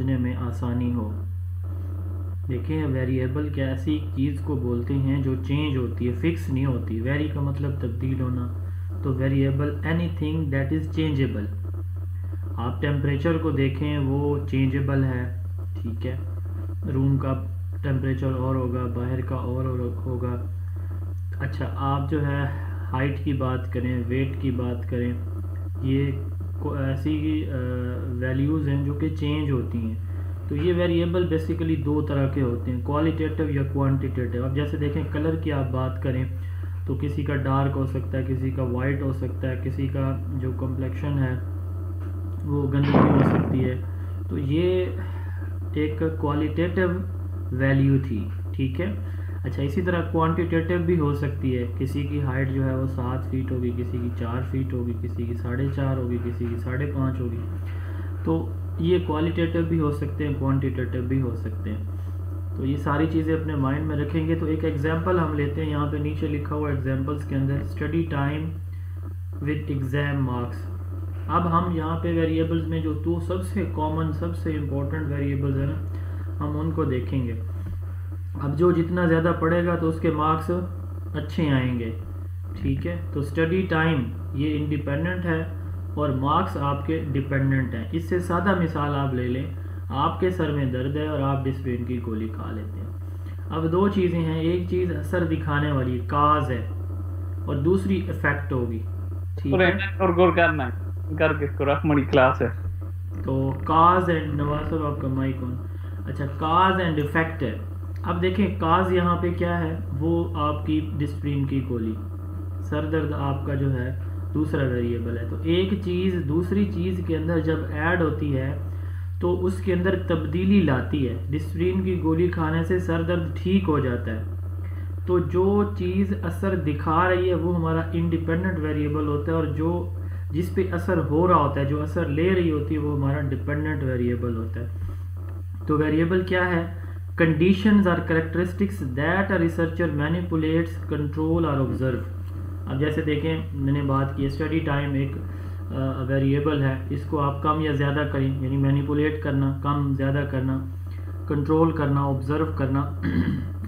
समझने में आसानी हो। देखिए, वेरिएबल क्या ऐसी चीज़ को बोलते हैं जो चेंज होती है, फिक्स नहीं होती। वेरी का मतलब तब्दील होना, तो variable anything that is changeable. आप टेम्परेचर को देखें, वो चेंजेबल है, ठीक है। रूम का टेम्परेचर और होगा, बाहर का और होगा। अच्छा, आप जो है हाइट की बात करें, वेट की बात करें, ये ऐसी वैल्यूज़ हैं जो कि चेंज होती हैं। तो ये वेरिएबल बेसिकली दो तरह के होते हैं, क्वालिटेटिव या क्वांटिटेटिव। अब जैसे देखें, कलर की आप बात करें तो किसी का डार्क हो सकता है, किसी का वाइट हो सकता है, किसी का जो कम्प्लेक्शन है वो गंदगी हो सकती है। तो ये एक क्वालिटेटिव वैल्यू थी, ठीक है। अच्छा, इसी तरह क्वांटिटेटिव भी हो सकती है। किसी की हाइट जो है वो 7 फीट होगी, किसी की 4 फीट होगी, किसी की 4.5 होगी, किसी की 5.5 होगी। तो ये क्वालिटेटिव भी हो सकते हैं, क्वांटिटेटिव भी हो सकते हैं। तो ये सारी चीज़ें अपने माइंड में रखेंगे। तो एक एग्जांपल हम लेते हैं, यहाँ पे नीचे लिखा हुआ एग्जांपल्स के अंदर study time with exam marks. अब हम यहाँ पे वेरिएबल्स में जो दो सबसे कॉमन, सबसे इम्पोर्टेंट वेरिएबल्स हैं ना, हम उनको देखेंगे। अब जो जितना ज़्यादा पढ़ेगा तो उसके मार्क्स अच्छे आएंगे, ठीक है। तो स्टडी टाइम ये इंडिपेंडेंट है और मार्क्स आपके डिपेंडेंट हैं। इससे सादा मिसाल आप ले लें, आपके सर में दर्द है और आप डिस्प्रिन की गोली खा लेते हैं। अब दो चीज़ें हैं, एक चीज़ असर दिखाने वाली काज है और दूसरी इफेक्ट होगी, ठीक है। और गौर करना है करके रख मड़ी क्लास है। तो काज एंड नवाज साहब आपका माइक ऑन। अच्छा, काज एंड इफेक्ट है। अब देखें, काज यहाँ पे क्या है, वो आपकी डिस्प्रिन की गोली, सर दर्द आपका जो है दूसरा वेरिएबल है। तो एक चीज़ दूसरी चीज़ के अंदर जब ऐड होती है तो उसके अंदर तब्दीली लाती है। डिस्प्रिन की गोली खाने से सर दर्द ठीक हो जाता है। तो जो चीज़ असर दिखा रही है वो हमारा इंडिपेंडेंट वेरिएबल होता है, और जो जिस पे असर हो रहा होता है, जो असर ले रही होती है, वो हमारा डिपेंडेंट वेरिएबल होता है। तो वेरिएबल क्या है? Conditions are characteristics that a researcher manipulates, control और ऑब्जर्व। अब जैसे देखें, मैंने बात की स्टडी टाइम एक वेरिएबल है, इसको आप कम या ज़्यादा करें, यानी मैनिपुलेट करना, कम ज़्यादा करना, कंट्रोल करना, ऑब्जर्व करना।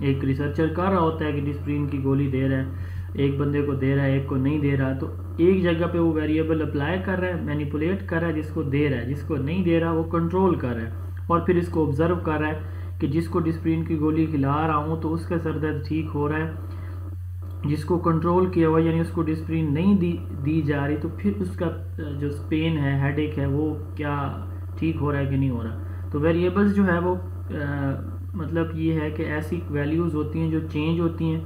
एक रिसर्चर कर रहा होता है कि डिस्प्रिन की गोली दे रहा है, एक बंदे को दे रहा है, एक को नहीं दे रहा, तो एक जगह पे वो वेरिएबल अप्लाई कर रहा है, मैनिपुलेट कर रहा है, जिसको दे रहा है, जिसको नहीं दे रहा वो कंट्रोल कर रहा है, और फिर इसको ऑब्जर्व कर रहा है कि जिसको डिस्प्रिन की गोली खिला रहा हूँ तो उसका सर दर्द ठीक हो रहा है, जिसको कंट्रोल किया हुआ यानी उसको डिस्प्रिन नहीं दी जा रही, तो फिर उसका जो पेन है, हेडेक है, वो क्या ठीक हो रहा है कि नहीं हो रहा। तो वेरिएबल्स जो है वो मतलब ये है कि ऐसी वैल्यूज़ होती हैं जो चेंज होती हैं,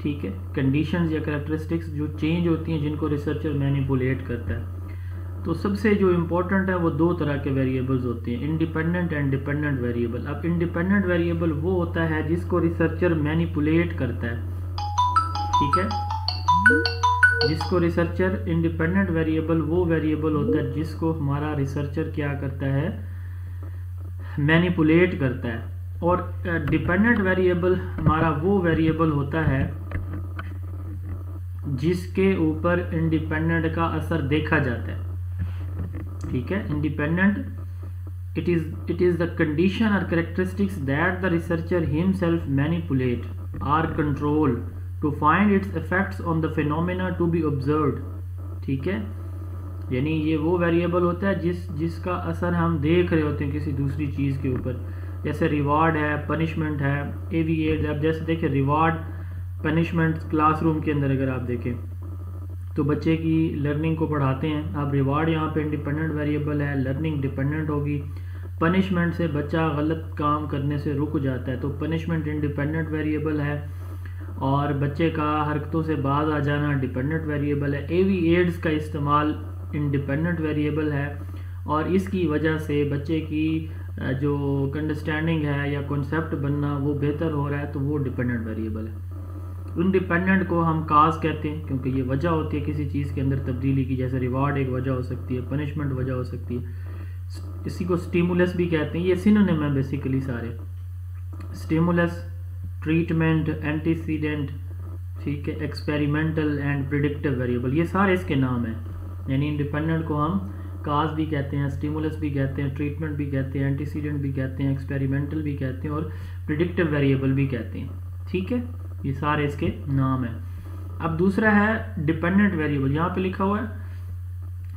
ठीक है। कंडीशंस या कैरेक्टरिस्टिक्स जो चेंज होती हैं, जिनको रिसर्चर मैनिपुलेट करता है। तो सबसे जो इम्पोर्टेंट है वो दो तरह के वेरिएबल्स होते हैं, इंडिपेंडेंट एंड डिपेंडेंट वेरिएबल। अब इंडिपेंडेंट वेरिएबल वो होता है जिसको रिसर्चर मैनिपुलेट करता है, ठीक है। जिसको रिसर्चर इंडिपेंडेंट वेरिएबल वो वेरिएबल होता है जिसको हमारा रिसर्चर क्या करता है, मैनिपुलेट करता है। और डिपेंडेंट वेरिएबल हमारा वो वेरिएबल होता है जिसके ऊपर इंडिपेंडेंट का असर देखा जाता है, ठीक है। Independent it is the condition or characteristics that the researcher himself manipulate or control to find its effects on the phenomena to be observed, ठीक है। यानी ये वो वेरिएबल होता है जिसका असर हम देख रहे होते हैं किसी दूसरी चीज़ के ऊपर, जैसे रिवार्ड है, पनिशमेंट है, एविएट। अब जैसे देखिए, रिवार्ड, पनिशमेंट, क्लासरूम के अंदर अगर आप देखें तो बच्चे की लर्निंग को बढ़ाते हैं। अब रिवार्ड यहाँ पे इंडिपेंडेंट वेरिएबल है, लर्निंग डिपेंडेंट होगी। पनिशमेंट से बच्चा गलत काम करने से रुक जाता है, तो पनिशमेंट इंडिपेंडेंट वेरिएबल है। और बच्चे का हरकतों से बाज आ जाना डिपेंडेंट वेरिएबल है। एविएट्स का इस्तेमाल इंडिपेंडेंट वेरिएबल है, और इसकी वजह से बच्चे की जो अंडरस्टैंडिंग है या कॉन्सेप्ट बनना वो बेहतर हो रहा है, तो वो डिपेंडेंट वेरिएबल है। इंडिपेंडेंट को हम काज कहते हैं, क्योंकि ये वजह होती है किसी चीज़ के अंदर तब्दीली की, जैसे रिवार्ड एक वजह हो सकती है, पनिशमेंट वजह हो सकती है। इसी को स्टिमुलस भी कहते हैं, ये सिनोनिम है बेसिकली सारे। स्टिमुलस, ट्रीटमेंट, एंटीसीडेंट, ठीक है, एक्सपेरिमेंटल एंड प्रिडिक्टिव वेरिएबल, ये सारे इसके नाम हैं। यानी इंडिपेंडेंट को हम काज भी कहते हैं, स्टिमुलस भी कहते हैं, ट्रीटमेंट भी कहते हैं, एंटीसीडेंट भी कहते हैं, एक्सपेरिमेंटल भी कहते हैं और प्रिडिक्टिव वेरिएबल भी कहते हैं। ठीक है, ये सारे इसके नाम हैं। अब दूसरा है डिपेंडेंट वेरिएबल। यहाँ पे लिखा हुआ है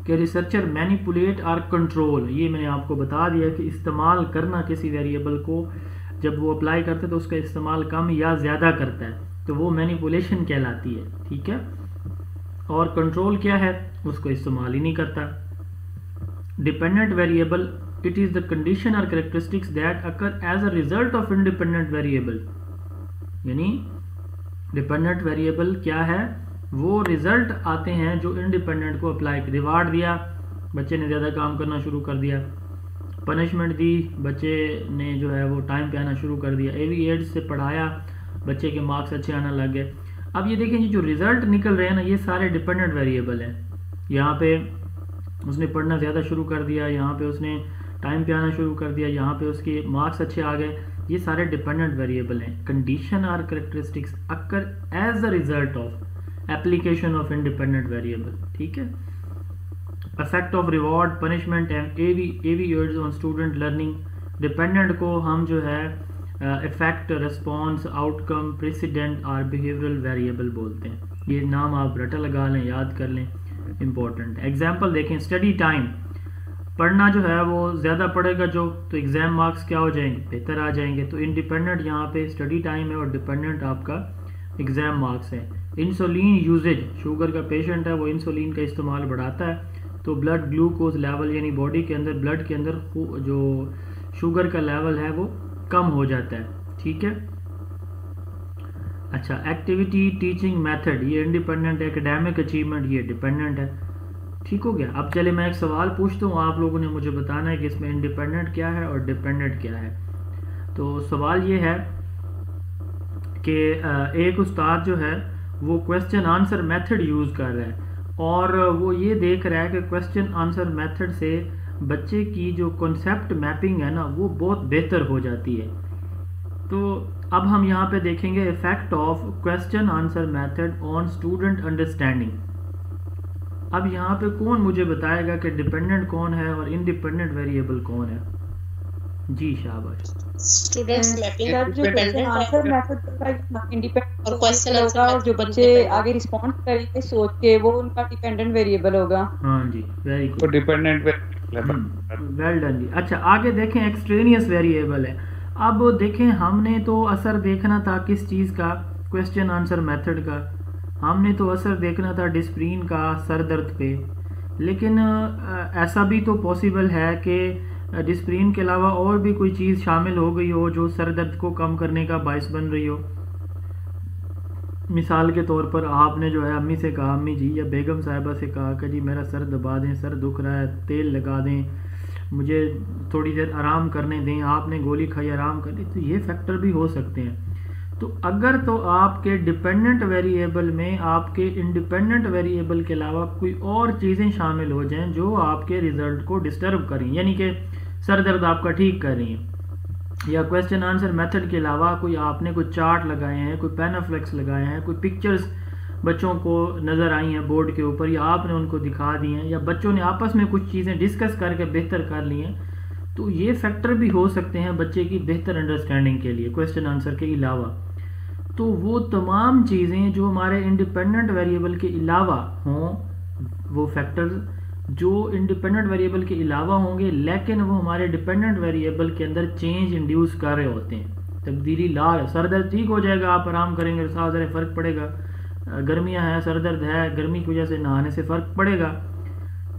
कि रिसर्चर मैनिपुलेट और कंट्रोल। ये मैंने आपको बता दिया कि इस्तेमाल करना किसी वेरिएबल को, जब वो अप्लाई करते हैं तो उसका इस्तेमाल कम या ज़्यादा करता है, तो वो मैनिपुलेशन कहलाती है। ठीक है, और कंट्रोल क्या है, उसको इस्तेमाल ही नहीं करता। Dependent variable, it is the condition और characteristics that occur as a result of independent variable. यानी डिपेंडेंट वेरिएबल क्या है, वो रिजल्ट आते हैं जो इंडिपेंडेंट को अप्लाई, रिवार्ड दिया, बच्चे ने ज़्यादा काम करना शुरू कर दिया, पनिशमेंट दी, बच्चे ने जो है वो टाइम पे आना शुरू कर दिया, एविएट्स से पढ़ाया, बच्चे के मार्क्स अच्छे आना लग गए। अब ये देखें जो रिजल्ट निकल रहे हैं ना, ये सारे डिपेंडेंट वेरिएबल हैं। यहाँ पे उसने पढ़ना ज़्यादा शुरू कर दिया, यहाँ पे उसने टाइम पे आना शुरू कर दिया, यहाँ पे उसके मार्क्स अच्छे आ गए, ये सारे डिपेंडेंट वेरिएबल हैं। कंडीशन और characteristics occur as a result of application of independent variable. ठीक है, effect of reward, punishment and aviates on student learning. Dependent को हम जो है इफेक्ट, रिस्पॉन्स, आउटकम, प्रेसिडेंट और बिहेवियरल वेरिएबल बोलते हैं। ये नाम आप रटा लगा लें, याद कर लें, इंपॉर्टेंट। एग्जाम्पल देखें, स्टडी टाइम, पढ़ना जो है वो ज़्यादा पढ़ेगा जो, तो एग्ज़ाम मार्क्स क्या हो जाएंगे, बेहतर आ जाएंगे। तो इंडिपेंडेंट यहाँ पे स्टडी टाइम है और डिपेंडेंट आपका एग्ज़ाम मार्क्स है। इंसुलिन यूजेज, शुगर का पेशेंट है, वो इंसुलिन का इस्तेमाल बढ़ाता है, तो ब्लड ग्लूकोज लेवल यानी बॉडी के अंदर, ब्लड के अंदर जो शुगर का लेवल है वो कम हो जाता है। ठीक है, अच्छा, एक्टिविटी, टीचिंग मेथड, ये इंडिपेंडेंट है। एकेडमिक अचीवमेंट, ये डिपेंडेंट है। ठीक हो गया। अब चले मैं एक सवाल पूछता हूँ, आप लोगों ने मुझे बताना है कि इसमें इंडिपेंडेंट क्या है और डिपेंडेंट क्या है। तो सवाल ये है कि एक उस्ताद जो है वो क्वेश्चन आंसर मेथड यूज़ कर रहा है और वो ये देख रहा है कि क्वेश्चन आंसर मेथड से बच्चे की जो कॉन्सेप्ट मैपिंग है ना वो बहुत बेहतर हो जाती है। तो अब हम यहाँ पे देखेंगे effect of question answer method on student understanding. अब यहाँ पे कौन मुझे बताएगा कि डिपेंडेंट कौन है और इंडिपेंडेंट वेरिएबल कौन है? जी शाबाश। स्टूडेंट्स मैपिंग जो क्वेश्चन आंसर मेथड का इंडिपेंडेंट और क्वेश्चन होगा और जो बच्चे आगे रिस्पॉन्ड करेंगे सोच के वो उनका डिपेंडेंट वेरिएबल होगा। हाँ जी, वेरी गुड, तो डिपेंडेंट वेरिएबल, वेल डन जी। अच्छा आगे देखें, एक्सट्रेनियस वेरिएबल है। अब देखें, हमने तो असर देखना था किस चीज़ का, क्वेश्चन आंसर मेथड का। हमने तो असर देखना था डिस्प्रीन का सर दर्द पे, लेकिन ऐसा भी तो पॉसिबल है कि डिस्प्रीन के अलावा और भी कोई चीज़ शामिल हो गई हो जो सर दर्द को कम करने का बायस बन रही हो। मिसाल के तौर पर आपने जो है अम्मी से कहा, अम्मी जी या बेगम साहिबा से कहा कि जी मेरा सर दबा दें, सर दुख रहा है, तेल लगा दें, मुझे थोड़ी देर आराम करने दें, आपने गोली खाई आराम कर ली। तो ये फैक्टर भी हो सकते हैं। तो अगर तो आपके डिपेंडेंट वेरिएबल में आपके इंडिपेंडेंट वेरिएबल के अलावा कोई और चीज़ें शामिल हो जाएं जो आपके रिजल्ट को डिस्टर्ब करें, यानी कि सर दर्द आपका ठीक कर रही हैं, या क्वेश्चन आंसर मेथड के अलावा कोई आपने कोई चार्ट लगाए हैं, कोई पेनाफ्लेक्स लगाए हैं, कोई पिक्चर्स बच्चों को नज़र आई हैं बोर्ड के ऊपर या आपने उनको दिखा दी हैं, या बच्चों ने आपस में कुछ चीज़ें डिस्कस करके बेहतर कर ली हैं, तो ये फैक्टर भी हो सकते हैं बच्चे की बेहतर अंडरस्टैंडिंग के लिए क्वेश्चन आंसर के अलावा। तो वो तमाम चीज़ें जो हमारे इंडिपेंडेंट वेरिएबल के अलावा हों, वो फैक्टर्स जो इंडिपेंडेंट वेरिएबल के अलावा होंगे लेकिन वो हमारे डिपेंडेंट वेरिएबल के अंदर चेंज इंड्यूस कर रहे होते हैं, तब्दीली ला रहे। सर दर्द ठीक हो जाएगा, आप आराम करेंगे, साथ ज़रा फ़र्क पड़ेगा। गर्मियाँ हैं, सर दर्द है, गर्मी की वजह से नहाने से फ़र्क पड़ेगा,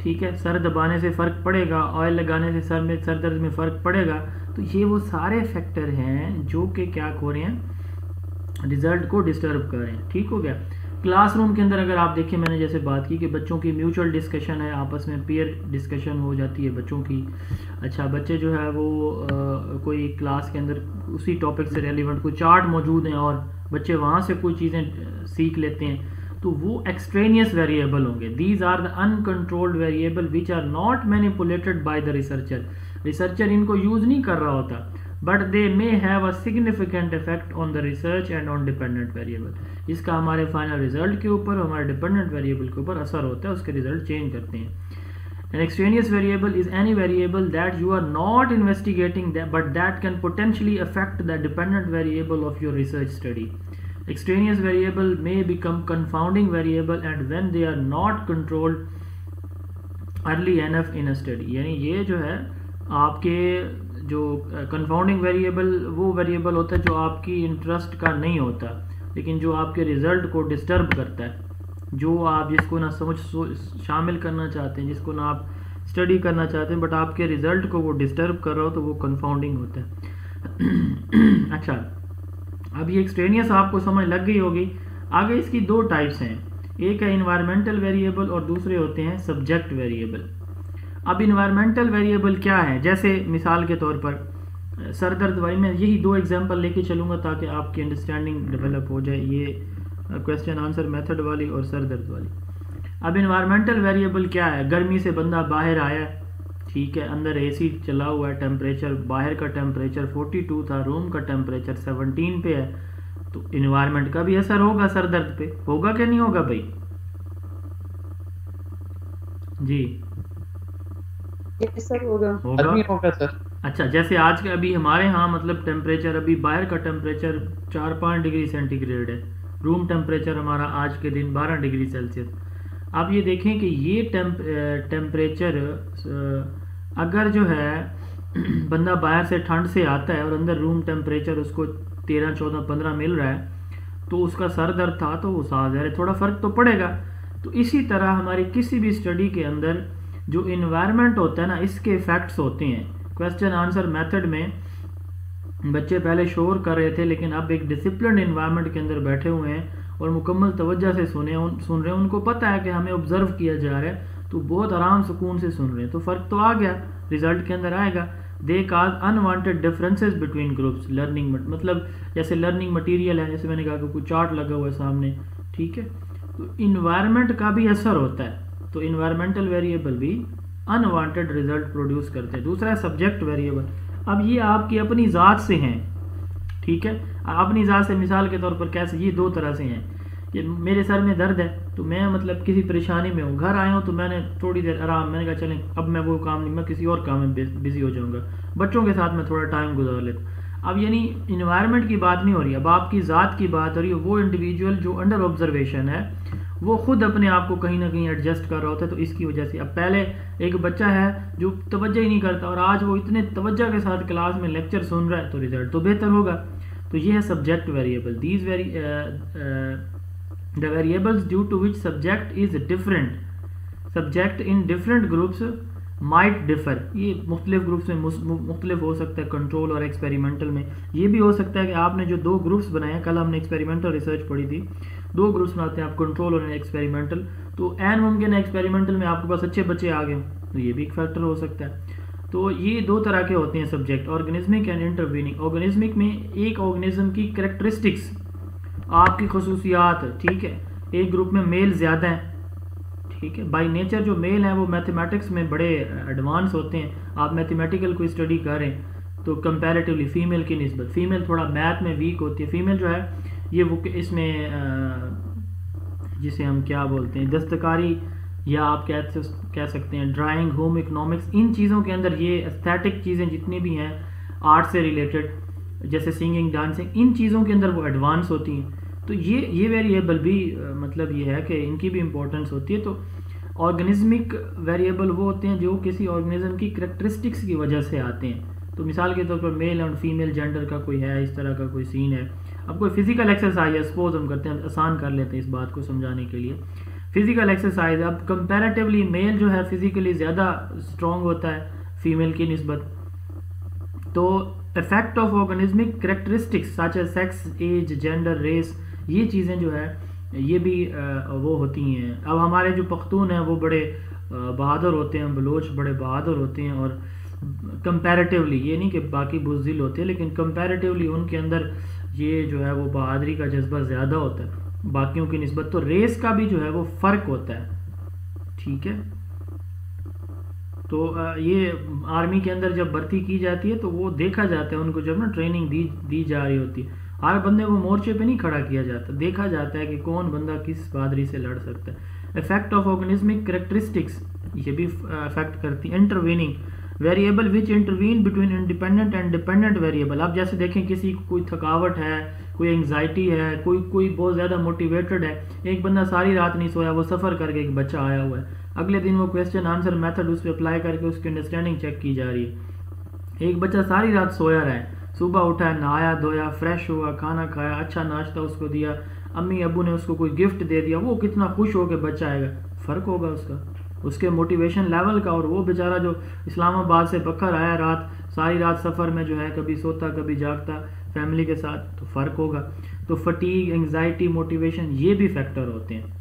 ठीक है, सर दबाने से फ़र्क पड़ेगा, ऑयल लगाने से सर दर्द में फ़र्क पड़ेगा। तो ये वो सारे फैक्टर हैं जो कि क्या हो रहे हैं, रिजल्ट को डिस्टर्ब कर रहे हैं। ठीक हो गया। क्लासरूम के अंदर अगर आप देखें, मैंने जैसे बात की कि बच्चों की म्यूचुअल डिस्कशन है, आपस में पीयर डिस्कशन हो जाती है बच्चों की। अच्छा, बच्चे जो है वो कोई क्लास के अंदर उसी टॉपिक से रेलिवेंट कोई चार्ट मौजूद हैं और बच्चे वहाँ से कोई चीज़ें सीख लेते हैं, तो वो एक्सट्रेनियस वेरिएबल होंगे। These are the uncontrolled variable which are not manipulated by the researcher. Researcher इनको यूज़ नहीं कर रहा होता, but they may have a significant effect on the research and on dependent variable. इसका हमारे फाइनल रिजल्ट के ऊपर, हमारे डिपेंडेंट वेरिएबल के ऊपर असर होता है, उसके रिजल्ट चेंज करते हैं। An extraneous variable is any variable that you are not investigating but that can potentially affect the dependent variable of your research study. Extraneous variable may become confounding variable and when they are not controlled early enough in a study. यानी ये जो है आपके जो confounding variable वो variable होता है जो आपकी इंटरेस्ट का नहीं होता, लेकिन जो आपके रिजल्ट को डिस्टर्ब करता है, जो आप जिसको ना समझ शामिल करना चाहते हैं, जिसको ना आप स्टडी करना चाहते हैं, बट आपके रिजल्ट को वो डिस्टर्ब कर रहा हो, तो वो कंफाउंडिंग होता है। अच्छा, अब ये एक्सट्रेनियस आपको समझ लग गई होगी। आगे इसकी दो टाइप्स हैं, एक है इन्वायरमेंटल वेरिएबल और दूसरे होते हैं सब्जेक्ट वेरिएबल। अब इन्वायरमेंटल वेरिएबल क्या है, जैसे मिसाल के तौर पर सर दर्द वाली, मैं यही दो एग्जांपल लेके चलूँगा ताकि आपकी अंडरस्टैंडिंग डेवलप हो जाए, ये क्वेश्चन आंसर मेथड वाली और सर दर्द वाली। अब इन्वायरमेंटल वेरिएबल क्या है, गर्मी से बंदा बाहर आया, ठीक है, अंदर एसी चला हुआ है, टेम्परेचर बाहर का टेम्परेचर 42 था, रूम का टेम्परेचर 17 पे है, तो इन्वायरमेंट का भी असर होगा सर दर्द पे, होगा क्या नहीं होगा भाई जी? सर होगा होगा सर। अच्छा, जैसे आज के अभी हमारे यहाँ मतलब टेम्परेचर, अभी बाहर का टेम्परेचर 4-5 डिग्री सेंटीग्रेड है, रूम टेम्परेचर हमारा आज के दिन 12 डिग्री सेल्सियस। आप ये देखें कि ये टेम्परेचर अगर जो है बंदा बाहर से ठंड से आता है और अंदर रूम टेम्परेचर उसको 13, 14, 15 मिल रहा है, तो उसका सर दर्द था तो वो ज़ाहिर थोड़ा फ़र्क तो पड़ेगा। तो इसी तरह हमारी किसी भी स्टडी के अंदर जो इन्वायरमेंट होता है ना, इसके इफ़ेक्ट्स होते हैं। क्वेश्चन आंसर मेथड में बच्चे पहले शोर कर रहे थे, लेकिन अब एक डिसिप्लिन इन्वायरमेंट के अंदर बैठे हुए हैं और मुकम्मल तवज्जो से सुन रहे हैं, उनको पता है कि हमें ऑब्जर्व किया जा रहा है, तो बहुत आराम सुकून से सुन रहे हैं, तो फ़र्क तो आ गया, रिजल्ट के अंदर आएगा। They cause unwanted differences between groups learning, मतलब जैसे लर्निंग मटेरियल है, जैसे मैंने कहा कि कोई चार्ट लगा हुआ है सामने, ठीक है, तो इन्वायरमेंट का भी असर होता है, तो इन्वायरमेंटल वेरिएबल भी अनवांटेड रिजल्ट प्रोड्यूस करते हैं। दूसरा है सब्जेक्ट वेरिएबल। अब ये आपकी अपनी ज़ात से हैं, ठीक है, अपनी ज़ात से मिसाल के तौर पर कैसे, ये दो तरह से हैं कि मेरे सर में दर्द है, तो मैं मतलब किसी परेशानी में हूँ, घर आया हूँ, तो मैंने थोड़ी देर आराम, मैंने कहा चलें अब मैं वो काम नहीं, मैं किसी और काम में बिजी हो जाऊँगा, बच्चों के साथ मैं थोड़ा टाइम गुजार लेता। अब यानी इन्वायरमेंट की बात नहीं हो रही, अब आपकी ज़ात की बात हो रही है। वो इंडिविजुअल जो अंडर ऑब्जर्वेशन है वो खुद अपने आप को कहीं ना कहीं एडजस्ट कर रहा होता है, तो इसकी वजह से। अब पहले एक बच्चा है जो तवज्जो ही नहीं करता और आज वो इतने तवज्जो के साथ क्लास में लेक्चर सुन रहा है, तो रिजल्ट तो बेहतर होगा। तो ये है subject variable. These the variables due to which subject is different, subject in different groups might differ. ये मुख्तलिफ ग्रुप्स में मुख्तलिफ हो सकता है, कंट्रोल और एक्सपेरिमेंटल में। ये भी हो सकता है कि आपने जो दो ग्रुप्स बनाए हैं, कल हमने एक्सपेरिमेंटल रिसर्च पढ़ी थी, दो ग्रुप्स बनाते हैं आप, कंट्रोल और एक्सपेरिमेंटल, तो एन मुमकिन है एक्सपेरिमेंटल में आपके पास अच्छे बच्चे आ गए, तो ये भी एक फैक्टर हो सकता है। तो ये दो तरह के होते हैं subject, organismic and intervening. Organismic में एक ऑर्गेनिज्म की कैरेक्टरिस्टिक्स, आपकी खसूसियात, ठीक है, एक ग्रुप में मेल ज़्यादा हैं, ठीक है, बाय नेचर जो मेल हैं वो मैथमेटिक्स में बड़े एडवांस होते हैं। आप मैथमेटिकल कोई स्टडी करें तो कंपैरेटिवली फीमेल की निस्बत, फीमेल थोड़ा मैथ में वीक होती है। फीमेल जो है ये वो इसमें जिसे हम क्या बोलते हैं, दस्तकारी, या आप कह सकते हैं ड्राइंग, होम इकोनॉमिक्स, इन चीज़ों के अंदर ये एस्थेटिक चीज़ें जितनी भी हैं आर्ट से रिलेटेड, जैसे सिंगिंग, डांसिंग, इन चीज़ों के अंदर वो एडवांस होती हैं। तो ये वेरिएबल भी मतलब ये है कि इनकी भी इम्पोर्टेंस होती है। तो ऑर्गेनिज्मिक वेरिएबल वो होते हैं जो किसी ऑर्गेनिज्म की कैरेक्टरिस्टिक्स की वजह से आते हैं। तो मिसाल के तौर पर मेल और फीमेल जेंडर का कोई है, इस तरह का कोई सीन है। अब कोई फिजिकल एक्सरसाइज है, सपोज हम करते हैं, आसान कर लेते हैं इस बात को समझाने के लिए। फिजिकल एक्सरसाइज, अब कंपैरेटिवली मेल जो है फिजिकली ज़्यादा स्ट्रॉन्ग होता है फीमेल की निस्बत। तो effect of organismic characteristics such as sex, age, gender, race, ये चीज़ें जो है ये भी वो होती हैं। अब हमारे जो पख्तून हैं वो बड़े बहादुर होते हैं, बलोच बड़े बहादुर होते हैं, और कंपैरेटिवली, ये नहीं कि बाकी बुज़दिल होते हैं, लेकिन कंपैरेटिवली उनके अंदर ये जो है वो बहादुरी का जज्बा ज़्यादा होता है बाकियों की निस्बत। तो रेस का भी जो है वो फ़र्क होता है, ठीक है। तो ये आर्मी के अंदर जब भर्ती की जाती है तो वो देखा जाता है, उनको जब ना ट्रेनिंग दी जा रही होती है, हर बंदे को मोर्चे पे नहीं खड़ा किया जाता, देखा जाता है कि कौन बंदा किस बहादुरी से लड़ सकता है। इफेक्ट ऑफ ऑर्गेनिज्मिक कैरेक्टरिस्टिक्स, ये भी अफेक्ट करती है। Intervening variable which intervene between independent and dependent variable. आप जैसे देखें किसी को कोई थकावट है, कोई एंग्जाइटी है, कोई बहुत ज़्यादा मोटिवेटेड है, एक बंदा सारी रात नहीं सोया, वो सफ़र करके एक बच्चा आया हुआ है, अगले दिन वो क्वेश्चन आंसर मेथड उस पर अप्लाई करके उसकी अंडरस्टैंडिंग चेक की जा रही है। एक बच्चा सारी रात सोया रहा है, सुबह उठा, नहाया धोया, फ्रेश हुआ, खाना खाया, अच्छा नाश्ता उसको दिया, अम्मी अबू ने उसको कोई गिफ्ट दे दिया, वो कितना खुश हो के बच्चा आएगा, फ़र्क होगा उसके मोटिवेशन लेवल का। और वो बेचारा जो इस्लामाबाद से बकर आया रात, सारी रात सफ़र में जो है, कभी सोता कभी जागता फैमिली के साथ, तो फ़र्क होगा। तो फटीग, एंग्जाइटी, मोटिवेशन, ये भी फैक्टर होते हैं।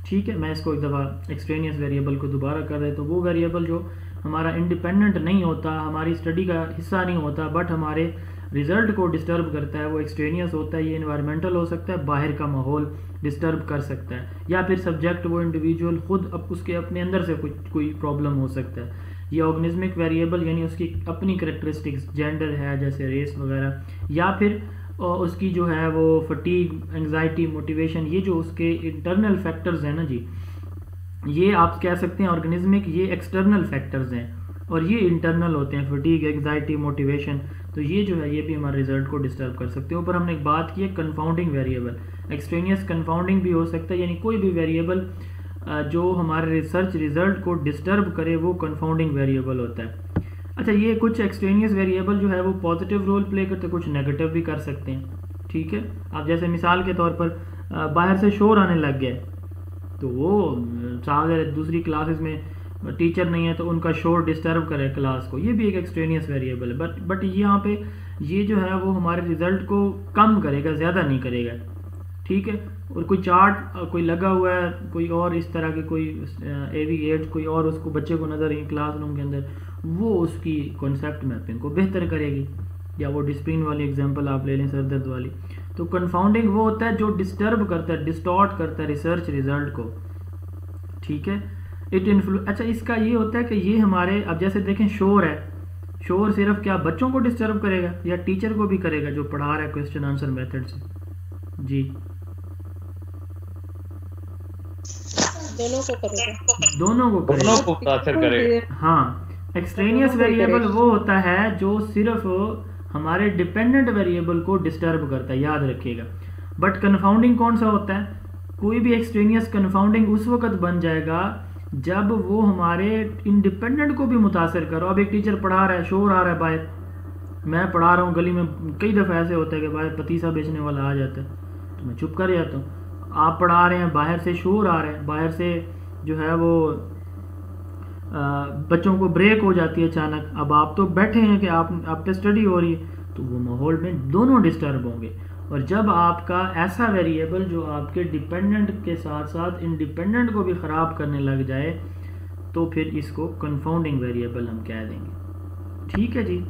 ठीक है, मैं इसको एक दफ़ा एक्सट्रेनियस वेरिएबल को दोबारा कर रहे, तो वो वेरिएबल जो हमारा इंडिपेंडेंट नहीं होता, हमारी स्टडी का हिस्सा नहीं होता, बट हमारे रिजल्ट को डिस्टर्ब करता है, वो एक्सट्रेनियस होता है। ये इन्वायरमेंटल हो सकता है, बाहर का माहौल डिस्टर्ब कर सकता है, या फिर सब्जेक्ट वो इंडिविजुअल खुद उसके अपने अंदर से कोई प्रॉब्लम हो सकता है। ये ऑर्गेनिज्मिक वेरिएबल यानी उसकी अपनी करेक्टरिस्टिक्स, जेंडर है जैसे रेस वगैरह, या फिर उसकी जो है वो फटीग, एंग्जाइटी, मोटिवेशन, ये जो उसके इंटरनल फैक्टर्स हैं ना जी, ये आप कह सकते हैं ऑर्गेनिज्मिक, ये एक्सटर्नल फैक्टर्स हैं और ये इंटरनल होते हैं, फटीग, एंग्जाइटी, मोटिवेशन। तो ये जो है ये भी हमारे रिजल्ट को डिस्टर्ब कर सकते हैं। ऊपर हमने एक बात की है कंफाउंडिंग वेरिएबल, एक्सट्रेनियस कंफाउंडिंग भी हो सकता है, यानी कोई भी वेरिएबल जो हमारे रिसर्च रिजल्ट को डिस्टर्ब करे वो कंफाउंडिंग वेरिएबल होता है। अच्छा, ये कुछ एक्सट्रेनियस वेरिएबल जो है वो पॉजिटिव रोल प्ले करते हैं, कुछ नेगेटिव भी कर सकते हैं। ठीक है, आप जैसे मिसाल के तौर पर बाहर से शोर आने लग गया, तो वो अगर दूसरी क्लासेस में टीचर नहीं है तो उनका शोर डिस्टर्ब करे क्लास को, ये भी एक एक्सट्रेनियस वेरिएबल है। बट यहाँ पे ये जो है वो हमारे रिजल्ट को कम करेगा, ज़्यादा नहीं करेगा। ठीक है, और कोई चार्ट कोई लगा हुआ है, कोई और इस तरह के कोई AV एड कोई और उसको बच्चे को नज़र आई क्लासरूम के अंदर, वो उसकी कॉन्सेप्ट मैपिंग को बेहतर करेगी। या वो डिस्प्रिन वाली एग्जांपल आप ले लें, सर दर्द वाली। तो कंफाउंडिंग वो होता है जो डिस्टर्ब करता है, डिस्टॉर्ट करता है रिसर्च रिजल्ट को। ठीक है, अच्छा, इसका ये होता है कि ये हमारे, अब जैसे देखें शोर है, शोर सिर्फ क्या बच्चों को डिस्टर्ब करेगा या टीचर को भी करेगा जो पढ़ा रहा है क्वेश्चन आंसर मेथड से? जी, दोनों को करेगा। हाँ, एक्सट्रेनियस वेरिएबल वो होता है जो सिर्फ हमारे डिपेंडेंट वेरिएबल को डिस्टर्ब करता है, याद रखिएगा। बट कन्फाउंडिंग कौन सा होता है? कोई भी एक्सट्रेनियस कन्फाउंडिंग उस वक्त बन जाएगा जब वो हमारे इंडिपेंडेंट को भी मुतासर करो। अब एक टीचर पढ़ा रहा है, शोर आ रहा है बाहर, मैं पढ़ा रहा हूँ, गली में कई दफ़ा ऐसे होता है कि बाहर पतीसा बेचने वाला आ जाता है तो मैं चुप कर जाता हूँ। आप पढ़ा रहे हैं, बाहर से शोर आ रहे हैं, बाहर से जो है वो बच्चों को ब्रेक हो जाती है अचानक। अब आप तो बैठे हैं कि आप पे स्टडी हो रही है, तो वो माहौल में दोनों डिस्टर्ब होंगे। और जब आपका ऐसा वेरिएबल जो आपके डिपेंडेंट के साथ साथ इंडिपेंडेंट को भी ख़राब करने लग जाए, तो फिर इसको कंफाउंडिंग वेरिएबल हम कह देंगे। ठीक है जी,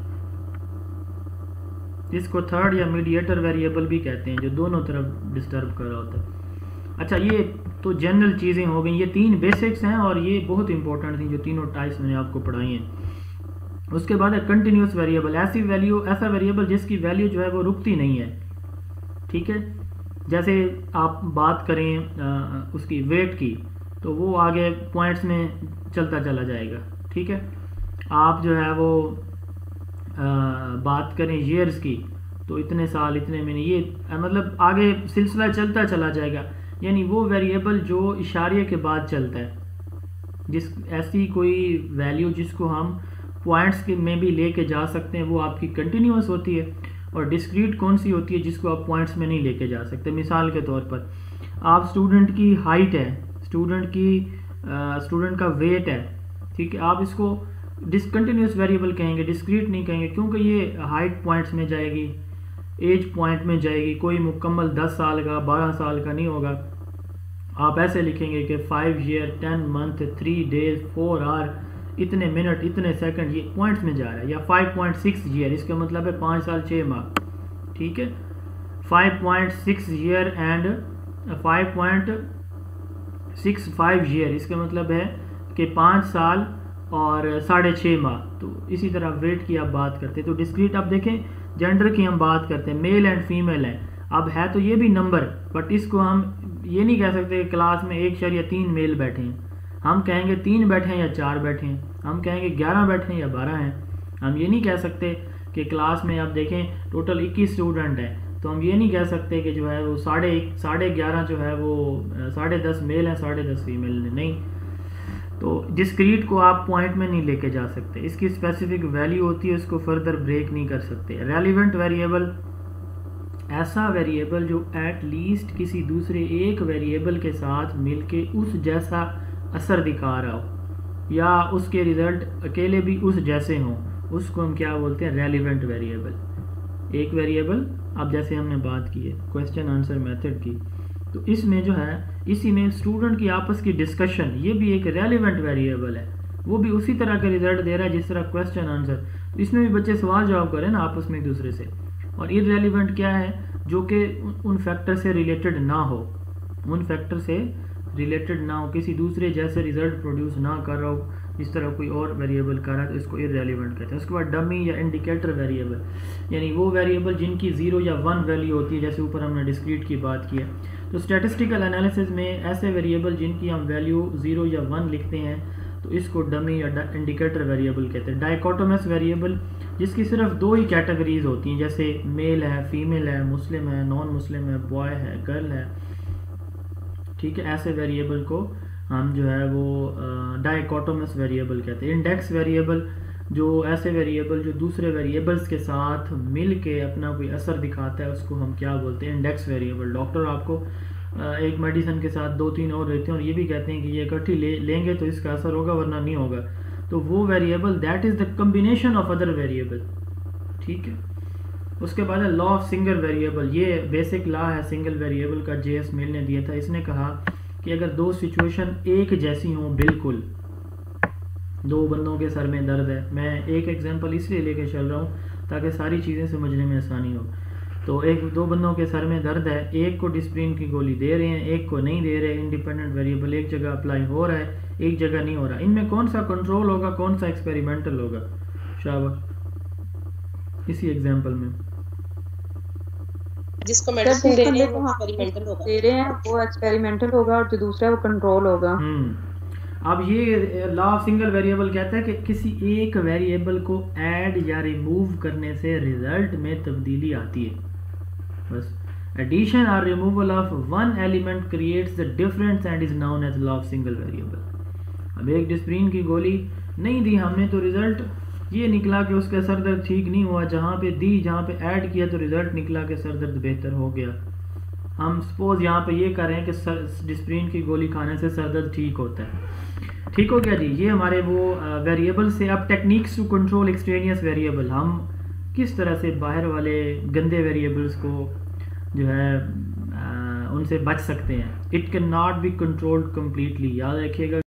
इसको थर्ड या मीडिएटर वेरिएबल भी कहते हैं, जो दोनों तरफ डिस्टर्ब कर रहा होता है। अच्छा, ये तो जनरल चीज़ें हो गई, ये 3 बेसिक्स हैं और ये बहुत इंपॉर्टेंट थी जो तीनों टाइप्स मैंने आपको पढ़ाई हैं। उसके बाद है कंटिन्यूस वेरिएबल, ऐसा वेरिएबल जिसकी वैल्यू जो है वो रुकती नहीं है। ठीक है, जैसे आप बात करें उसकी वेट की, तो वो आगे पॉइंट्स में चलता चला जाएगा। ठीक है, आप जो है वो बात करें ईयर्स की, तो इतने साल, इतने महीने, ये मतलब आगे सिलसिला चलता चला जाएगा। यानी वो वेरिएबल जो इशारे के बाद चलता है, ऐसी कोई वैल्यू जिसको हम पॉइंट्स के में भी लेके जा सकते हैं, वो आपकी कंटिन्यूस होती है। और डिस्क्रीट कौन सी होती है जिसको आप पॉइंट्स में नहीं लेके जा सकते। मिसाल के तौर पर आप स्टूडेंट की हाइट है, स्टूडेंट का वेट है, ठीक है, आप इसको डिसकंटिन्यूस वेरिएबल कहेंगे, डिस्क्रीट नहीं कहेंगे, क्योंकि ये हाइट पॉइंट्स में जाएगी, एज पॉइंट में जाएगी, कोई मुकम्मल 10 साल का 12 साल का नहीं होगा। आप ऐसे लिखेंगे कि 5 ईयर 10 मंथ 3 डेज 4 आवर, इतने मिनट, इतने सेकंड, ये पॉइंट्स में जा रहा है। या 5.6 ईयर, इसका मतलब है 5 साल 6 माह। ठीक है, 5.6 ईयर एंड 5.65 ईयर, इसका मतलब है कि 5 साल और 6.5 माह। तो इसी तरह वेट की आप बात करते हैं। तो डिस्क्रीट आप देखें, जेंडर की हम बात करते हैं, मेल एंड फीमेल है। अब है तो ये भी नंबर, बट इसको हम ये नहीं कह सकते कि क्लास में 1.3 मेल बैठे हैं। हम कहेंगे 3 बैठे हैं या 4 बैठे हैं, हम कहेंगे 11 बैठे हैं या 12 हैं। हम ये नहीं कह सकते कि क्लास में आप देखें टोटल 21 स्टूडेंट हैं, तो हम ये नहीं कह सकते कि जो है वो 11.5 जो है वो 10.5 मेल हैं 10.5 फीमेल हैं, नहीं। तो डिस्क्रीट को आप पॉइंट में नहीं लेके जा सकते, इसकी स्पेसिफिक वैल्यू होती है, उसको फर्दर ब्रेक नहीं कर सकते। रेलिवेंट वेरिएबल ऐसा वेरिएबल जो एट लीस्ट किसी दूसरे एक वेरिएबल के साथ मिलके उस जैसा असर दिखा रहा हो या उसके रिजल्ट अकेले भी उस जैसे हों, उसको हम क्या बोलते हैं, रेलिवेंट वेरिएबल। एक वेरिएबल, अब जैसे हमने बात की है क्वेश्चन आंसर मेथड की, तो इसमें जो है इसी में स्टूडेंट की आपस की डिस्कशन, ये भी एक रेलिवेंट वेरिएबल है, वो भी उसी तरह का रिजल्ट दे रहा है जिस तरह क्वेश्चन आंसर, इसमें भी बच्चे सवाल जवाब करें ना आपस में एक दूसरे से। और इररेलेवेंट क्या है, जो कि उन फैक्टर से रिलेटेड ना हो, उन फैक्टर से रिलेटेड ना हो, किसी दूसरे जैसे रिजल्ट प्रोड्यूस ना कर रहा हो जिस तरह कोई और वेरिएबल कर रहा है, तो इसको इररेलेवेंट कहते हैं। उसके बाद डमी या इंडिकेटर वेरिएबल, यानी वो वेरिएबल जिनकी 0 या 1 वैल्यू होती है, जैसे ऊपर हमने डिस्क्रीट की बात की है। तो स्टैटिस्टिकल एनालिसिस में ऐसे वेरिएबल जिनकी हम वैल्यू 0 या 1 लिखते हैं, तो इसको डमी या इंडिकेटर वेरिएबल कहते हैं। डाइकोटोमस वेरिएबल, जिसकी सिर्फ 2 ही कैटेगरीज होती हैं, जैसे मेल है, फीमेल है, मुस्लिम है, नॉन मुस्लिम है, बॉय है, गर्ल है, ठीक है, ऐसे वेरिएबल को हम जो है वो डाइकोटोमस वेरिएबल कहते हैं। इंडेक्स वेरिएबल, जो ऐसे वेरिएबल जो दूसरे वेरिएबल्स के साथ मिल के अपना कोई असर दिखाता है, उसको हम क्या बोलते हैं, इंडेक्स वेरिएबल। डॉक्टर आपको एक मेडिसिन के साथ 2-3 और देते हैं और ये भी कहते हैं कि ये इकट्ठी लेंगे तो इसका असर होगा वरना नहीं होगा, तो वो variable that is the combination of other variable, ठीक है। उसके बाद है लॉ ऑफ सिंगल वेरिएबल, ये बेसिक लॉ है सिंगल वेरिएबल का, जेएस मिल ने दिया था। इसने कहा कि अगर 2 सिचुएशन एक जैसी हों, बिल्कुल 2 बंदों के सर में दर्द है, मैं एक एग्जांपल इसलिए लेके चल रहा हूँ ताकि सारी चीज़ें समझने में आसानी हो। तो 2 बंदों के सर में दर्द है, एक को डिस्प्रिन की गोली दे रहे हैं, एक को नहीं दे रहे, इंडिपेंडेंट वेरिएबल एक जगह अप्लाई हो रहा है, एक जगह नहीं हो रहा, इनमें कौन सा कंट्रोल होगा, कौन सा एक्सपेरिमेंटल होगा? शाबाश। इसी एग्जांपल में जिसको मेडिसिन दे रहे हैं वो एक्सपेरिमेंटल होगा, दे रहे हैं वो एक्सपेरिमेंटल होगा, और जो दूसरा है वो कंट्रोल होगा। अब ये लॉ ऑफ सिंगल वेरिएबल कहता है कि किसी एक वेरिएबल को ऐड या रिमूव करने से रिजल्ट में तब्दीली आती है, बस। एडिशन और removal of one element creates the difference and is known as law of single variable. अब एक डिस्प्रिन की गोली नहीं दी हमने तो रिजल्ट ये निकला कि उसका सर दर्द ठीक नहीं हुआ, जहाँ पे दी, जहाँ पे ऐड किया तो रिजल्ट निकला कि सर दर्द बेहतर हो गया। हम सपोज यहाँ पे ये कर रहे हैं कि डिस्प्रिन की गोली खाने से सर दर्द ठीक होता है, ठीक हो गया जी। ये हमारे वो वेरिएबल से। अब techniques to control extraneous variable, हम किस तरह से बाहर वाले गंदे वेरिएबल्स को जो है उनसे बच सकते हैं। It can not be controlled completely, याद रखिएगा।